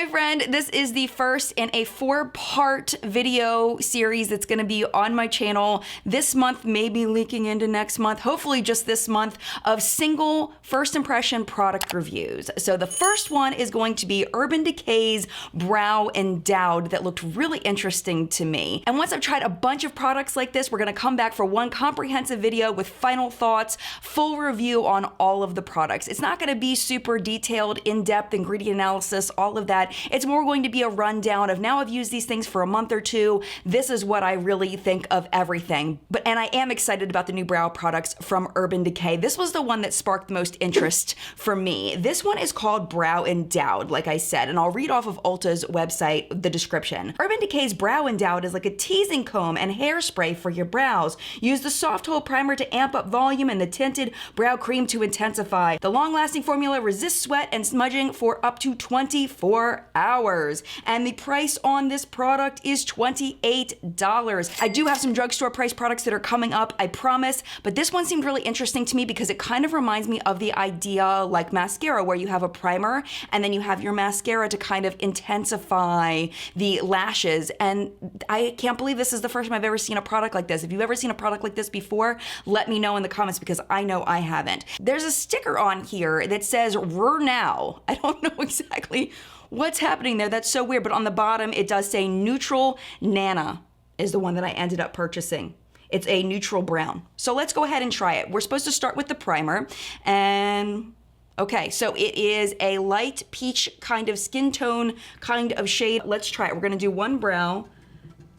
my friend, this is the first in a 4-part video series that's gonna be on my channel this month, maybe leaking into next month, hopefully just this month, of single first impression product reviews. So the first one is going to be Urban Decay's Brow Endowed that looked really interesting to me. And once I've tried a bunch of products like this, we're gonna come back for one comprehensive video with final thoughts, full review on all of the products. It's not gonna be super detailed, in-depth ingredient analysis, all of that. It's more going to be a rundown of, now I've used these things for a month or two, this is what I really think of everything. And I am excited about the new brow products from Urban Decay. This was the one that sparked the most interest for me. This one is called Brow Endowed, like I said, and I'll read off of Ulta's website the description. Urban Decay's Brow Endowed is like a teasing comb and hairspray for your brows. Use the soft hold primer to amp up volume and the tinted brow cream to intensify. The long-lasting formula resists sweat and smudging for up to 24 hours. And the price on this product is $28. I do have some drugstore price products that are coming up, I promise, but this one seemed really interesting to me because it kind of reminds me of the idea like mascara, where you have a primer and then you have your mascara to kind of intensify the lashes. And I can't believe this is the first time I've ever seen a product like this. If you've ever seen a product like this before, let me know in the comments because I know I haven't. There's a sticker on here that says now. I don't know exactly what's happening there. That's so weird. But on the bottom, it does say Neutral Nana is the one that I ended up purchasing. It's a neutral brown. So let's go ahead and try it. We're supposed to start with the primer. And okay, so it is a light peach kind of skin tone kind of shade. Let's try it. We're gonna do one brow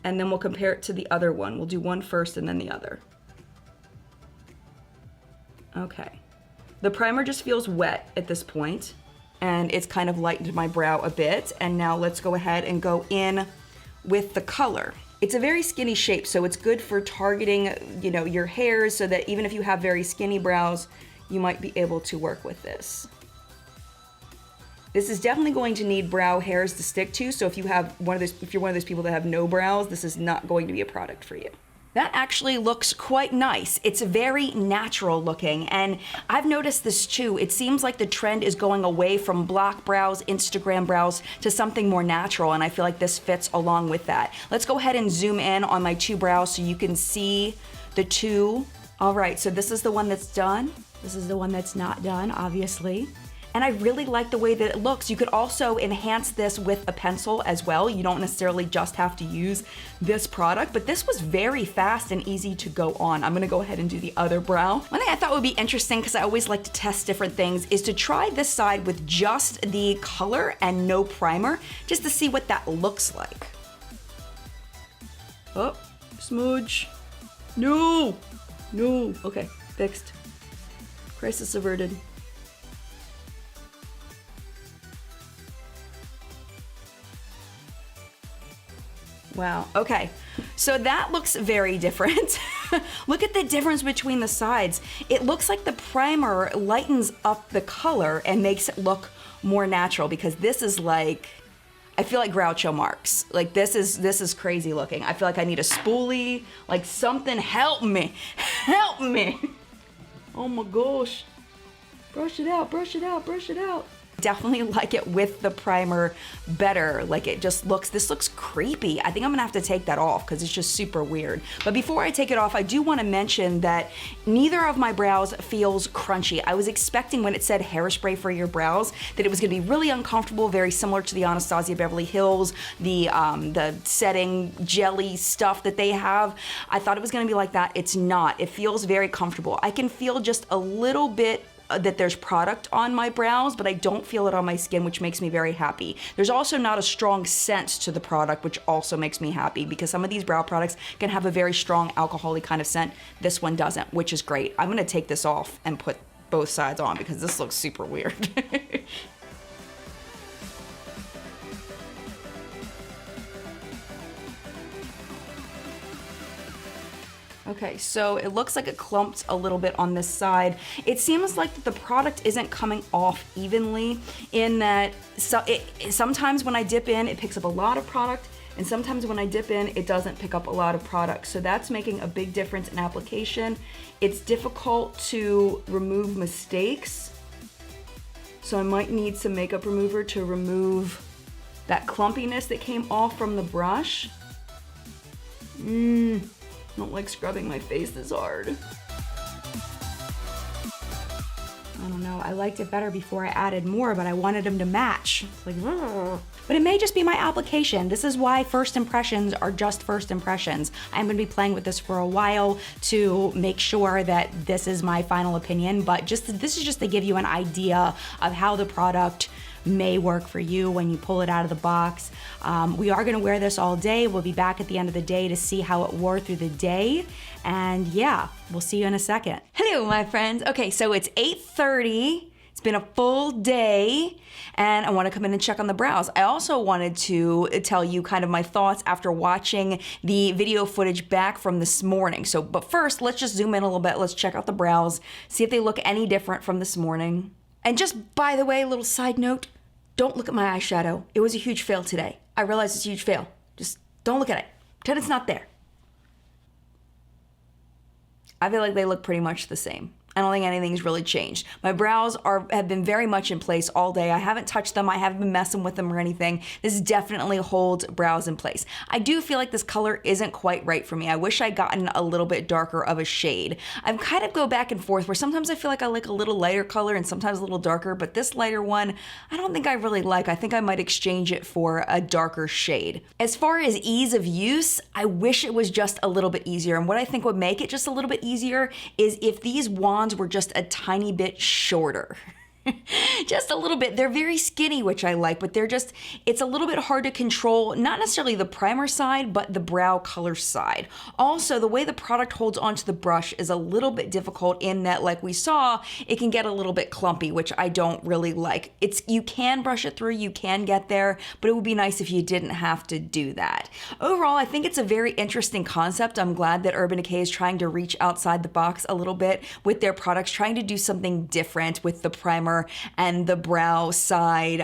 and then we'll compare it to the other one. We'll do one first and then the other. Okay. The primer just feels wet at this point, and it's kind of lightened my brow a bit. And now let's go ahead and go in with the color. It's a very skinny shape, so it's good for targeting, you know, your hairs, so that even if you have very skinny brows, you might be able to work with this. This is definitely going to need brow hairs to stick to, so if you have if you're one of those people that have no brows, this is not going to be a product for you. That actually looks quite nice. It's very natural looking, and I've noticed this too. It seems like the trend is going away from block brows, Instagram brows, to something more natural, and I feel like this fits along with that. Let's go ahead and zoom in on my two brows so you can see the two. All right, so this is the one that's done. This is the one that's not done, obviously. And I really like the way that it looks. You could also enhance this with a pencil as well. You don't necessarily just have to use this product, but this was very fast and easy to go on. I'm gonna go ahead and do the other brow. One thing I thought would be interesting, because I always like to test different things, is to try this side with just the color and no primer, just to see what that looks like. Oh, smudge. No, no, okay, fixed. Crisis averted. Wow, okay, so that looks very different. Look at the difference between the sides. It looks like the primer lightens up the color and makes it look more natural, because this is like, I feel like Groucho Marx. Like this is crazy looking. I feel like I need a spoolie, like something, help me, help me. Oh my gosh. Brush it out, brush it out, brush it out. Definitely like it with the primer better. Like it just looks, this looks creepy. I think I'm gonna have to take that off because it's just super weird. But before I take it off, I do wanna mention that neither of my brows feels crunchy. I was expecting when it said hairspray for your brows that it was gonna be really uncomfortable, very similar to the Anastasia Beverly Hills, the setting jelly stuff that they have. I thought it was gonna be like that. It's not. It feels very comfortable. I can feel just a little bit that there's product on my brows, but I don't feel it on my skin, which makes me very happy. There's also not a strong scent to the product, which also makes me happy, because some of these brow products can have a very strong alcohol-y kind of scent. This one doesn't, which is great. I'm gonna take this off and put both sides on because this looks super weird. Okay, so it looks like it clumps a little bit on this side. It seems like the product isn't coming off evenly, in that sometimes when I dip in, it picks up a lot of product, and sometimes when I dip in, it doesn't pick up a lot of product. So that's making a big difference in application. It's difficult to remove mistakes, so I might need some makeup remover to remove that clumpiness that came off from the brush. I don't like scrubbing my face this hard. I don't know, I liked it better before I added more, but I wanted them to match. It's like, ugh. But it may just be my application. This is why first impressions are just first impressions. I'm gonna be playing with this for a while to make sure that this is my final opinion, but this is just to give you an idea of how the product may work for you when you pull it out of the box. We are gonna wear this all day. We'll be back at the end of the day to see how it wore through the day. And yeah, we'll see you in a second. Hello, my friends. Okay, so it's 8:30. It's been a full day and I wanna come in and check on the brows. I also wanted to tell you kind of my thoughts after watching the video footage back from this morning. But first, let's just zoom in a little bit. Let's check out the brows, see if they look any different from this morning. And just by the way, a little side note, don't look at my eyeshadow. It was a huge fail today. I realize it's a huge fail. Just don't look at it. Pretend it's not there. I feel like they look pretty much the same. I don't think anything's really changed. My brows have been very much in place all day. I haven't touched them. I haven't been messing with them or anything. This definitely holds brows in place. I do feel like this color isn't quite right for me. I wish I'd gotten a little bit darker of a shade. I kind of go back and forth where sometimes I feel like I like a little lighter color and sometimes a little darker, but this lighter one, I don't think I really like. I think I might exchange it for a darker shade. As far as ease of use, I wish it was just a little bit easier. And what I think would make it just a little bit easier is if these wands were just a tiny bit shorter. Just a little bit. They're very skinny, which I like, but it's a little bit hard to control, not necessarily the primer side, but the brow color side. Also, the way the product holds onto the brush is a little bit difficult in that, like we saw, it can get a little bit clumpy, which I don't really like. You can brush it through, you can get there, but it would be nice if you didn't have to do that. Overall, I think it's a very interesting concept. I'm glad that Urban Decay is trying to reach outside the box a little bit with their products, trying to do something different with the primer and the brow side.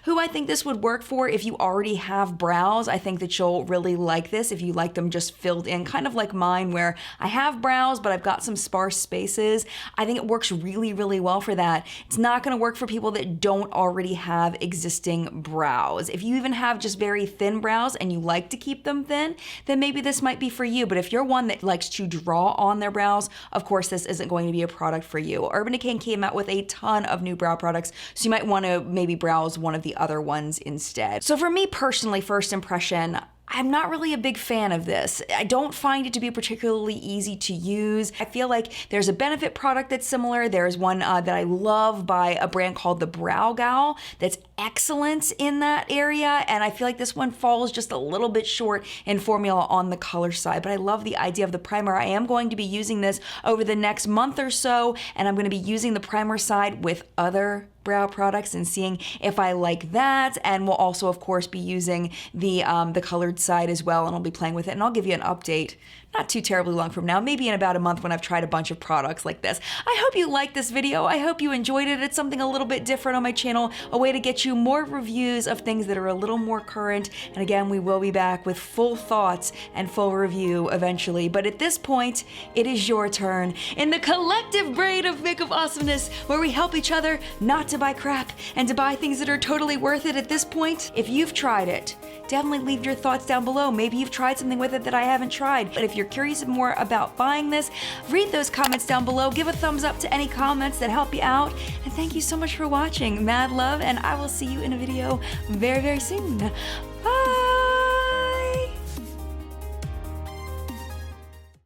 Who I think this would work for if you already have brows. I think that you'll really like this if you like them just filled in, kind of like mine where I have brows, but I've got some sparse spaces. I think it works really, really well for that. It's not gonna work for people that don't already have existing brows. If you even have just very thin brows and you like to keep them thin, then maybe this might be for you. But if you're one that likes to draw on their brows, of course, this isn't going to be a product for you. Urban Decay came out with a ton of new brow products, so you might want to maybe browse one of the other ones instead. So for me personally, first impression, I'm not really a big fan of this. I don't find it to be particularly easy to use. I feel like there's a Benefit product that's similar. There's one that I love by a brand called the Brow Gal that's excellent in that area, and I feel like this one falls just a little bit short in formula on the color side, but I love the idea of the primer. I am going to be using this over the next month or so, and I'm going to be using the primer side with other brow products and seeing if I like that, and we'll also of course be using the colored side as well, and I'll be playing with it, and I'll give you an update not too terribly long from now, maybe in about a month when I've tried a bunch of products like this. I hope you liked this video. I hope you enjoyed it. It's something a little bit different on my channel, a way to get you more reviews of things that are a little more current. And again, we will be back with full thoughts and full review eventually. But at this point, it is your turn in the collective brain of Makeup Awesomeness, where we help each other not to buy crap and to buy things that are totally worth it at this point. If you've tried it, definitely leave your thoughts down below. Maybe you've tried something with it that I haven't tried. But if you're curious more about buying this, read those comments down below. Give a thumbs up to any comments that help you out. And thank you so much for watching. Mad love, and I will see you in a video very, very soon.